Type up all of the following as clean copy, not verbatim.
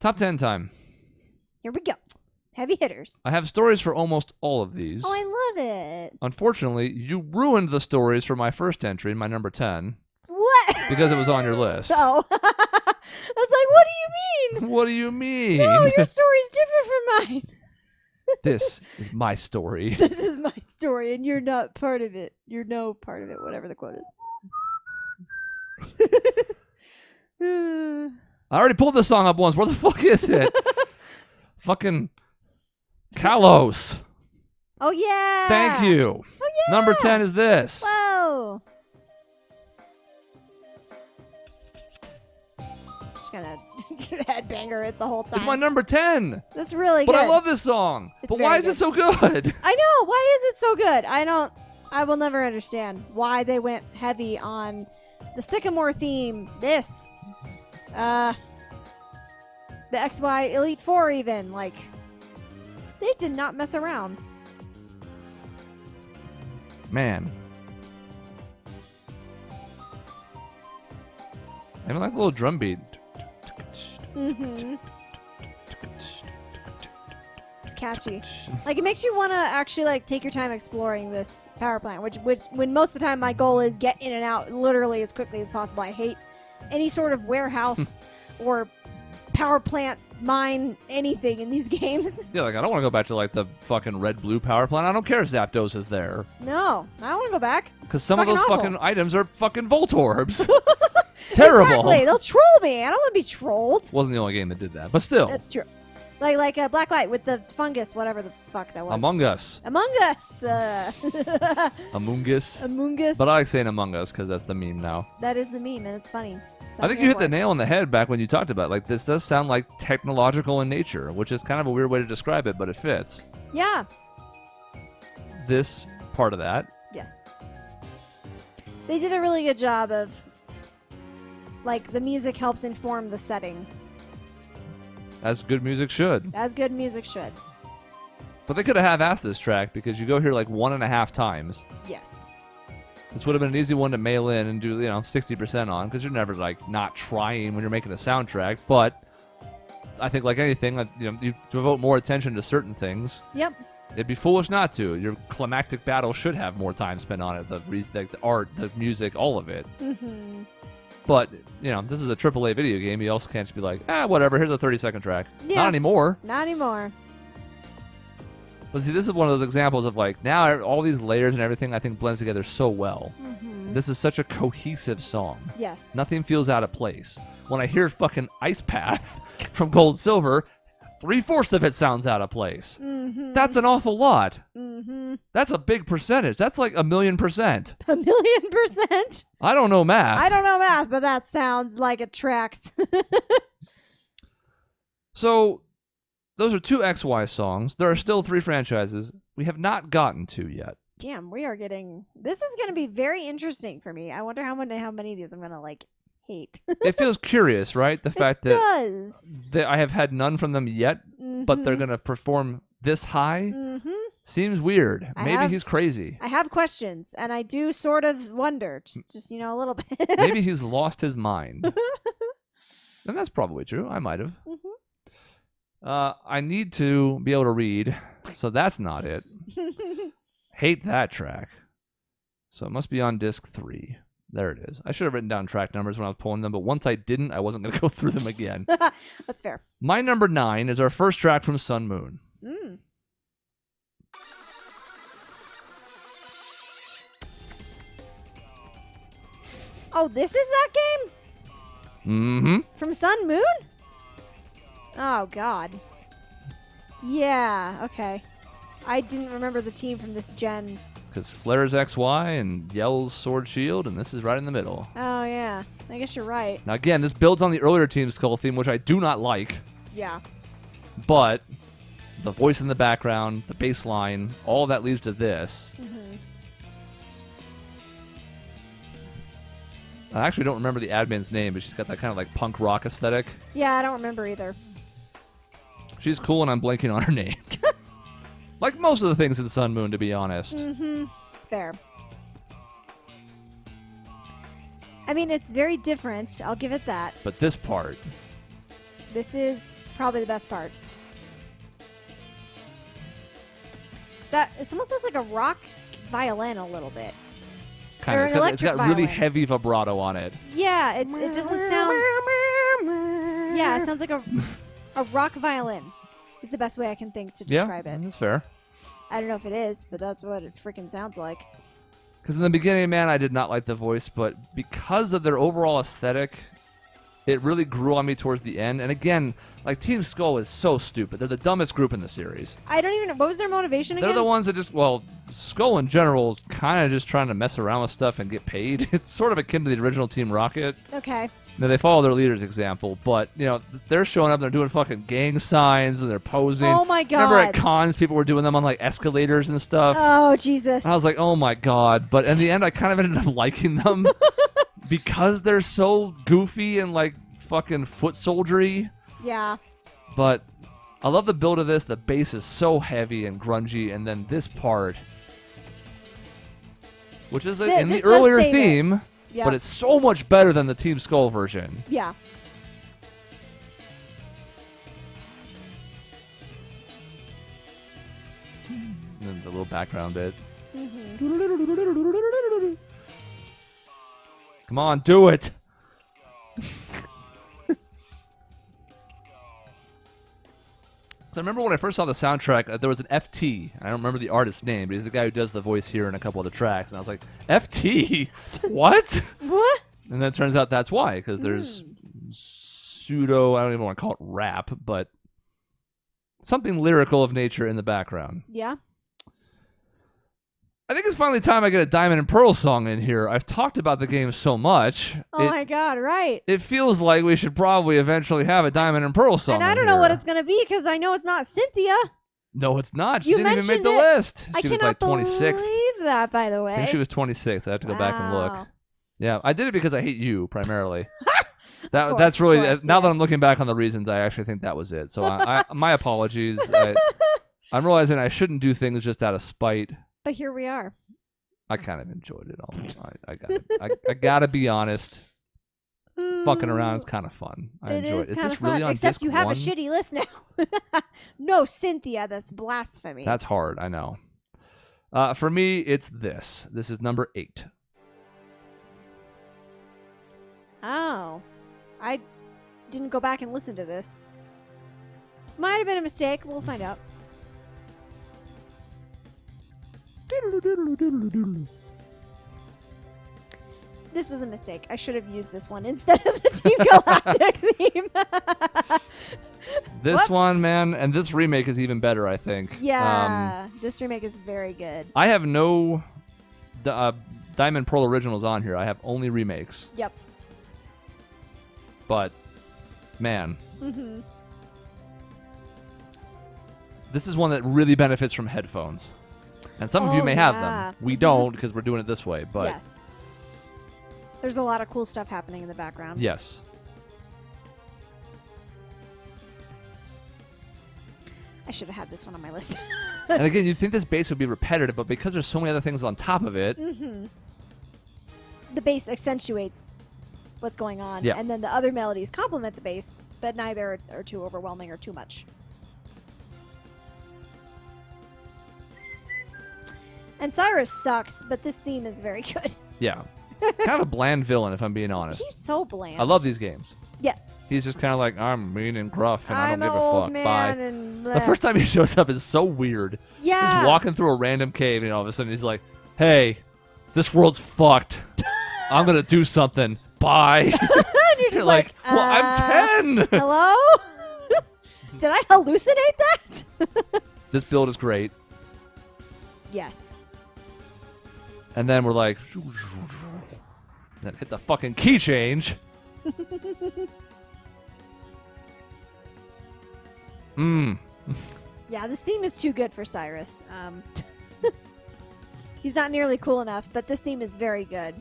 Top 10 time. Here we go. Heavy hitters. I have stories for almost all of these. Oh, I love it. Unfortunately, you ruined the stories for my first entry, my number 10. What? Because it was on your list. Oh. I was like, what do you mean? What do you mean? No, your story's different from mine. This is my story. This is my story, and you're not part of it. You're no part of it, whatever the quote is. I already pulled this song up once. Where the fuck is it? Fucking Kalos. Oh, yeah. Thank you. Oh, yeah. Number 10 is this. Whoa. Just gonna headbanger it the whole time. It's my number 10. That's really But good. I love this song. It's But very why is good. it so good? I know. Why is it so good? I will never understand why they went heavy on the Sycamore theme. This. The XY Elite Four even. Like, they did not mess around. Man. I even like the little drum beat. Mm-hmm. It's catchy. Like, it makes you want to actually, like, take your time exploring this power plant, which when most of the time my goal is get in and out literally as quickly as possible. I hate any sort of warehouse or power plant mine anything in these games. Yeah, like, I don't want to go back to, like, the fucking red-blue power plant. I don't care if Zapdos is there. No, I don't want to go back. Because some of those awful. fucking items are fucking Voltorbs. Terrible. Exactly. They'll troll me. I don't want to be trolled. Wasn't the only game that did that, but still. That's true. Like Black Light with the fungus, whatever the fuck that was. Among Us. Among Us. Among Us. Among Us. But I like saying Among Us because that's the meme now. That is the meme, and it's funny. So I think you hit the nail on the head back when you talked about it. Like, this does sound like technological in nature, which is kind of a weird way to describe it, but it fits. Yeah. This part of that. Yes. They did a really good job of, like, the music helps inform the setting, As good music should. as good music should. But they could have half-assed this track because you go here like 1.5 times. Yes. This would have been an easy one to mail in and do, 60% on because you're never, like, not trying when you're making a soundtrack. But I think, like anything, like, you devote more attention to certain things. Yep. It'd be foolish not to. Your climactic battle should have more time spent on it. The art, the music, all of it. Mm-hmm. But, this is a AAA video game. You also can't just be like, whatever, here's a 30-second track. Yeah. Not anymore. Not anymore. But see, this is one of those examples of, like, now all these layers and everything I think blends together so well. Mm-hmm. This is such a cohesive song. Yes. Nothing feels out of place. When I hear fucking Ice Path from Gold Silver, 3/4 of it sounds out of place. Mm-hmm. That's an awful lot. Mm-hmm. That's a big percentage. That's like 1,000,000%. 1,000,000%. I don't know math. I don't know math, but that sounds like it tracks. So, those are 2 XY songs. There are still 3 franchises we have not gotten to yet. Damn, we are getting... This is going to be very interesting for me. I wonder how many of these I'm going to, like, hate. It feels curious, right? The fact It that, does. I have had none from them yet, but they're Mhm. going to perform this high. Mhm. Seems weird. Maybe he's crazy. I have questions, and I do sort of wonder, just a little bit. Maybe he's lost his mind. And that's probably true. I might have. I need to be able to read, so that's not it. Hate that track. So it must be on disc 3. There it is. I should have written down track numbers when I was pulling them, but once I didn't, I wasn't going to go through them again. That's fair. My number 9 is our first track from Sun Moon. Mm. Oh, this is that game? Mm-hmm. From Sun Moon? Oh, God. Yeah, okay. I didn't remember the team from this gen. Because Flare's XY and Yell's Sword Shield, and this is right in the middle. Oh, yeah. I guess you're right. Now, again, this builds on the earlier Team Skull theme, which I do not like. Yeah. But the voice in the background, the bass line, all of that leads to this. Mm-hmm. I actually don't remember the admin's name, but she's got that kind of like punk rock aesthetic. Yeah, I don't remember either. She's cool, and I'm blanking on her name. Like most of the things in Sun Moon, to be honest. Mm-hmm. It's fair. I mean, it's very different. I'll give it that. But this part, This is probably the best part. It almost sounds like a rock violin a little bit. Kind Or of. an It's got really electric violin. heavy vibrato on it. Yeah, it doesn't sound... Yeah, it sounds like a rock violin is the best way I can think to describe it. That's fair. I don't know if it is, but that's what it freaking sounds like. Because in the beginning, man, I did not like the voice, but because of their overall aesthetic, it really grew on me towards the end. And again, like Team Skull is so stupid. They're the dumbest group in the series. I don't even know. What was their motivation again? They're the ones that just, well, Skull in general is kind of just trying to mess around with stuff and get paid. It's sort of akin to the original Team Rocket. Okay. Now, they follow their leader's example, but, you know, they're showing up and they're doing fucking gang signs and they're posing. Oh my god. Remember at cons, people were doing them on, like, escalators and stuff? Oh, Jesus. And I was like, oh my god. But in the end, I kind of ended up liking them because they're so goofy and, like, fucking foot soldiery. Yeah. But I love the build of this. The bass is so heavy and grungy, and then this part, which is in This the does earlier save it. theme, Yeah. but it's so much better than the Team Skull version. Yeah. And then the little background bit. Mm-hmm. Come on, do it. So I remember when I first saw the soundtrack, there was an FT. I don't remember the artist's name, but he's the guy who does the voice here in a couple of the tracks. And I was like, FT? What? What? And then it turns out that's why, because there's pseudo, I don't even want to call it rap, but something lyrical of nature in the background. Yeah. I think it's finally time I get a Diamond and Pearl song in here. I've talked about the game so much. Oh my god, right. It feels like we should probably eventually have a Diamond and Pearl song. And I in don't know what here. it's going to be because I know it's not Cynthia. No, it's not. She You didn't even make mentioned the it. list. I She was cannot like 26th. believe that, by the way. I think she was 26th. I have to go back and look. Wow. Yeah, I did it because I hate you primarily. Course, That's really of course, now that yes. I'm looking back on the reasons, I actually think that was it. So my apologies. I'm realizing I shouldn't do things just out of spite. But here we are. I kind of enjoyed it all. I gotta be honest. Fucking around is kind of fun. I It enjoy is it. Is kind this of fun, really on except disc you have one? a shitty list now. No, Cynthia, that's blasphemy. That's hard. I know. For me, it's this. This is number 8. Oh. I didn't go back and listen to this. Might have been a mistake. We'll find out. This was a mistake. I should have used this one instead of the Team Galactic theme. This Whoops. one, man, and this remake is even better, I think. Yeah, this remake is very good. I have no Diamond Pearl originals on here. I have only remakes. Yep. But, man, Mm-hmm. this is one that really benefits from headphones. And some of you Oh, may have yeah. them. We Mhm. don't because we're doing it this way. But Yes. There's a lot of cool stuff happening in the background. yes. I should have had this one on my list. And again, you'd think this bass would be repetitive, but because there's so many other things on top of it, Mm-hmm. The bass accentuates what's going on, Yeah. and then the other melodies complement the bass, but neither are too overwhelming or too much. And Cyrus sucks, but this theme is very good. yeah. Kind of a bland villain, if I'm being honest. He's so bland. I love these games. Yes. He's just kind of like, I'm mean and gruff, and I'm I an don't give a old fuck. man Bye. and The first time he shows up is so weird. yeah. He's walking through a random cave, and all of a sudden he's like, hey, this world's fucked. I'm going to do something. Bye. And you're just like, well, I'm 10. Hello? Did I hallucinate that? This build is great. Yes. And then we're like, then hit the fucking key change. Yeah, this theme is too good for Cyrus. He's not nearly cool enough, but this theme is very good.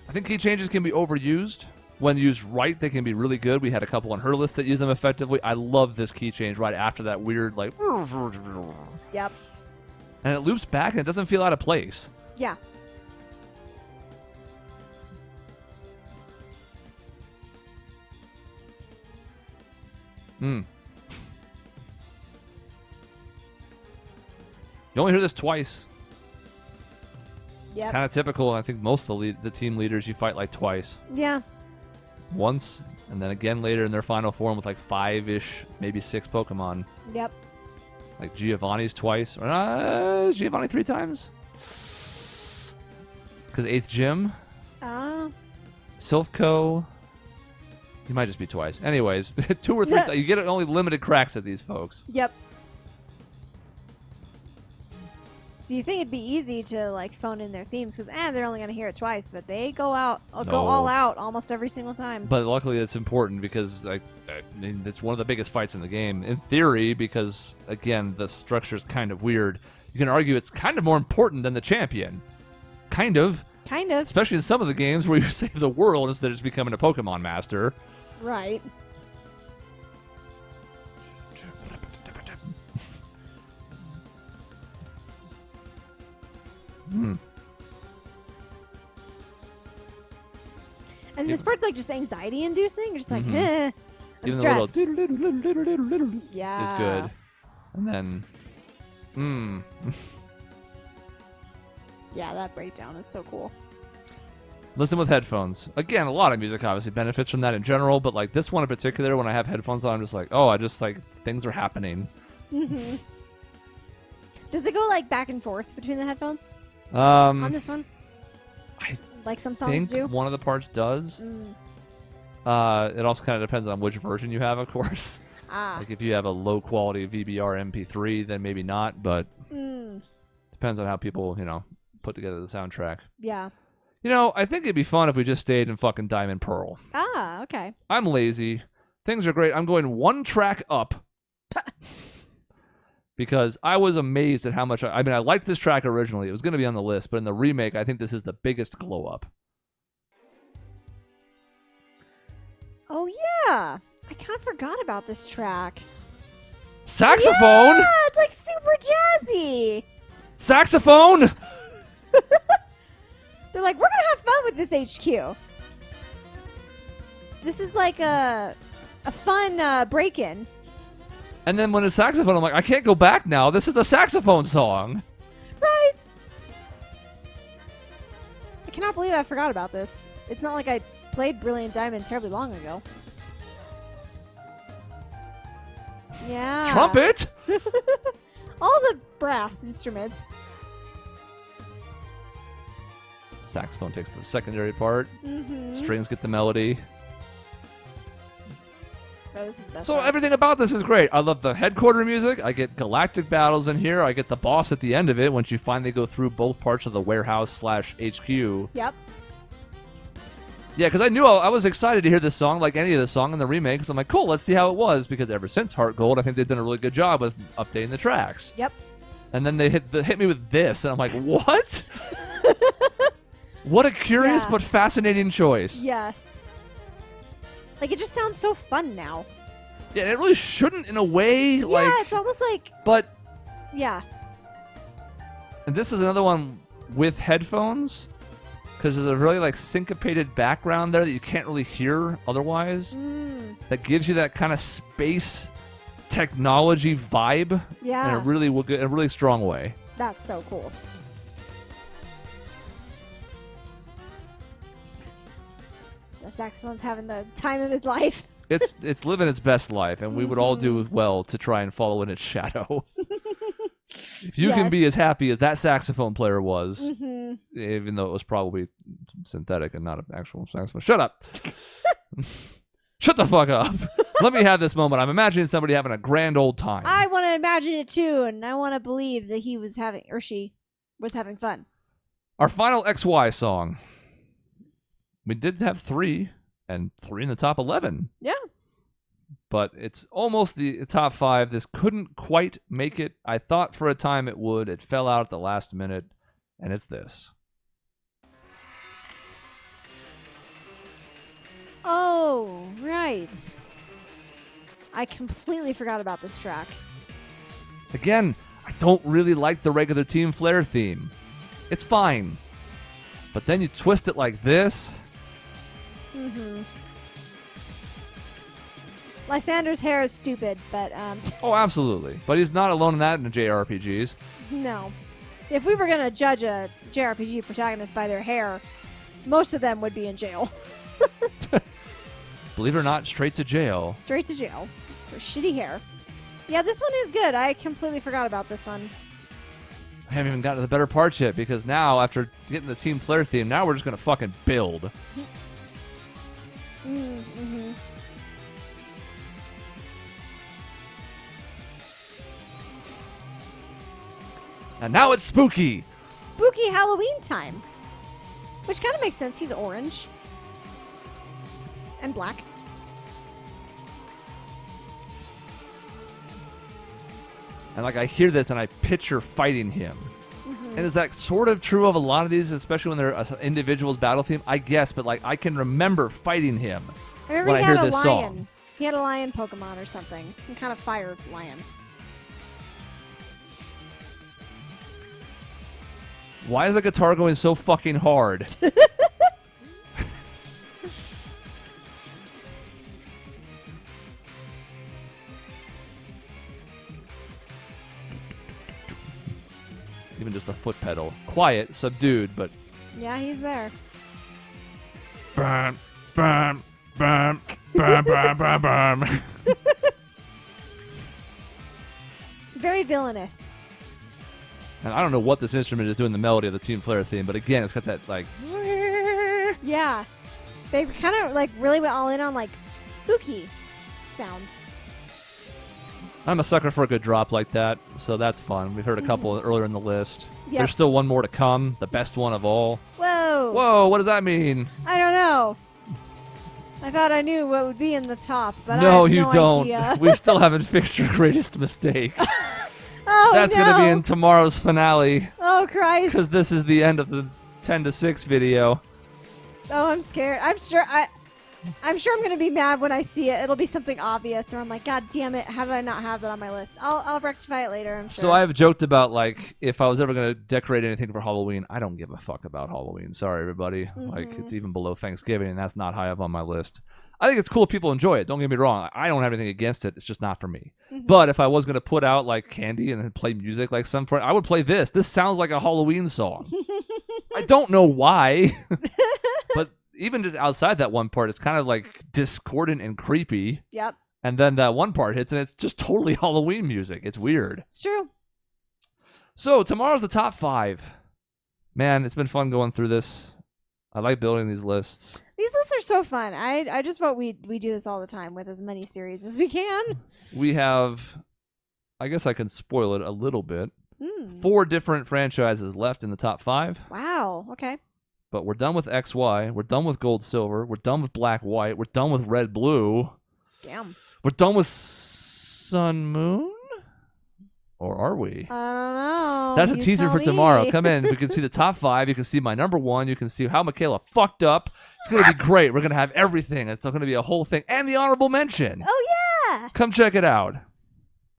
I think key changes can be overused. When used right, they can be really good. We had a couple on her list that use them effectively. I love this key change right after that weird, like, Yep. and it loops back and it doesn't feel out of place. Yeah. You only hear this twice. Yep. Kind of typical. I think most of the team leaders you fight like twice. Yeah. Once, and then again later in their final form with like 5-ish, maybe 6 Pokemon. Yep. Like Giovanni's twice. Is Giovanni 3 times? Because 8th gym. Silphco. He might just be twice. Anyways, 2 or 3 you get only limited cracks at these folks. Yep. So you think it'd be easy to like phone in their themes because they're only gonna hear it twice, but they go all out almost every single time. But luckily it's important because I mean, it's one of the biggest fights in the game. In theory, because again the structure is kind of weird. You can argue it's kind of more important than the champion. Kind of. Especially in some of the games where you save the world instead of just becoming a Pokemon master. Right. And this part's like just anxiety inducing. You're just like, I'm Even stressed. the little Yeah. is good. And then, Yeah, that breakdown is so cool. listen with headphones. Again, a lot of music obviously benefits from that in general, but like this one in particular, when I have headphones on, I'm just like, things are happening. Mm-hmm. Does it go like back and forth between the headphones On on this one? I like some I songs think do. one of the parts does. It also kind of depends on which version you have, of course. Like if you have a low quality VBR MP3, then maybe not, but depends on how people, put together the soundtrack. Yeah. I think it'd be fun if we just stayed in fucking Diamond Pearl. Okay. I'm lazy. Things are great. I'm going 1 track up. Because I was amazed at how much I liked this track originally. It was going to be on the list, but in the remake, I think this is the biggest glow up. Oh yeah, I kind of forgot about this track. Saxophone. Yeah, it's like super jazzy. Saxophone. They're like, we're gonna have fun with this HQ. This is like a fun break-in. And then when it's saxophone, I'm like, I can't go back now. This is a saxophone song. Right. I cannot believe I forgot about this. It's not like I played Brilliant Diamond terribly long ago. Yeah. Trumpet. All the brass instruments. Saxophone takes the secondary part. Mm-hmm. Strings get the melody. Oh, this is the best So part. everything about this is great. I love the headquarter music. I get galactic battles in here. I get the boss at the end of it once you finally go through both parts of the warehouse/HQ. Yep. Yeah, because I knew I was excited to hear this song, like any of the song in the remake. Because I'm like, cool, let's see how it was. Because ever since Heart Gold, I think they've done a really good job with updating the tracks. Yep. And then they hit me with this, and I'm like, what? What a curious Yeah. but fascinating choice. Yes. Like, it just sounds so fun now. Yeah, it really shouldn't in a way. Yeah, it's almost like, But yeah. and this is another one with headphones, because there's a really like syncopated background there that you can't really hear otherwise. That gives you that kind of space technology vibe Yeah. in a really strong way. That's so cool. The saxophone's having the time of his life. It's living its best life, and we would all do well to try and follow in its shadow. If you can be as happy as that saxophone player was, even though it was probably synthetic and not an actual saxophone. Shut up. Shut the fuck up. Let me have this moment. I'm imagining somebody having a grand old time. I want to imagine it too, and I want to believe that he was having, or she was having fun. Our final XY song. We did have 3, and 3 in the top 11. Yeah. But it's almost the top 5. This couldn't quite make it. I thought for a time it would. It fell out at the last minute, and it's this. Oh, right. I completely forgot about this track. Again, I don't really like the regular Team Flare theme. It's fine. But then you twist it like this. Lysander's hair is stupid, but Oh, absolutely. But he's not alone in that in the JRPGs. no. If we were gonna judge a JRPG protagonist by their hair, most of them would be in jail. Believe it or not, straight to jail. Straight to jail for shitty hair. Yeah, this one is good. I completely forgot about this one. I haven't even gotten to the better parts yet because now, after getting the Team Flare theme, now we're just going to fucking build. Mm-hmm. And now it's spooky. Spooky Halloween time. Which kind of makes sense. He's orange. And black. And like I hear this and I picture fighting him. And is that sort of true of a lot of these, especially when they're individual's battle theme? I guess, but like I can remember fighting him I remember when he I had hear a this lion. song. He had a lion Pokemon or something. Some kind of fire lion. Why is the guitar going so fucking hard? Even just the foot pedal. Quiet, subdued, but... Yeah, he's there. Bam, bam, bam, bam, bam, bam, bam. Very villainous. And I don't know what this instrument is doing the melody of the Team Flare theme, but again, it's got that, like... Yeah. They kind of like really went all in on like spooky sounds. I'm a sucker for a good drop like that, so that's fun. We've heard a couple earlier in the list. Yep. There's still one more to come, the best one of all. Whoa. Whoa, what does that mean? I don't know. I thought I knew what would be in the top, but No, I have you no don't. idea. We still haven't fixed your greatest mistake. Oh, That's no. going to be in tomorrow's finale, Oh, Christ. because this is the end of the 10 to 6 video. Oh, I'm scared. I'm sure I'm going to be mad when I see it. It'll be something obvious, or I'm like, God damn it! How did I not have that on my list? I'll rectify it later. I'm sure. So I've joked about, like, if I was ever going to decorate anything for Halloween, I don't give a fuck about Halloween. Sorry, everybody. Like, it's even below Thanksgiving, and that's not high up on my list. I think it's cool if people enjoy it. Don't get me wrong. I don't have anything against it. It's just not for me. But if I was going to put out, like, candy and then play music like some point, I would play this. This sounds like a Halloween song. I don't know why. But even just outside that one part, it's kind of, like, discordant and creepy. Yep. And then that one part hits, and it's just totally Halloween music. It's weird. It's true. So, tomorrow's the top 5. Man, it's been fun going through this. I like building these lists. These lists are so fun. I just vote we do this all the time with as many series as we can. We have, I guess I can spoil it a little bit, 4 different franchises left in the top 5. Wow. Okay. But we're done with XY. We're done with Gold Silver. We're done with Black White. We're done with Red Blue. Damn. We're done with Sun Moon? Or are we? I don't know. That's a You teaser tell for tomorrow. me. Come in. We can see the top 5. You can see my number 1. You can see how Michaela fucked up. It's going to be great. We're going to have everything. It's going to be a whole thing. And the honorable mention. Oh, yeah. Come check it out.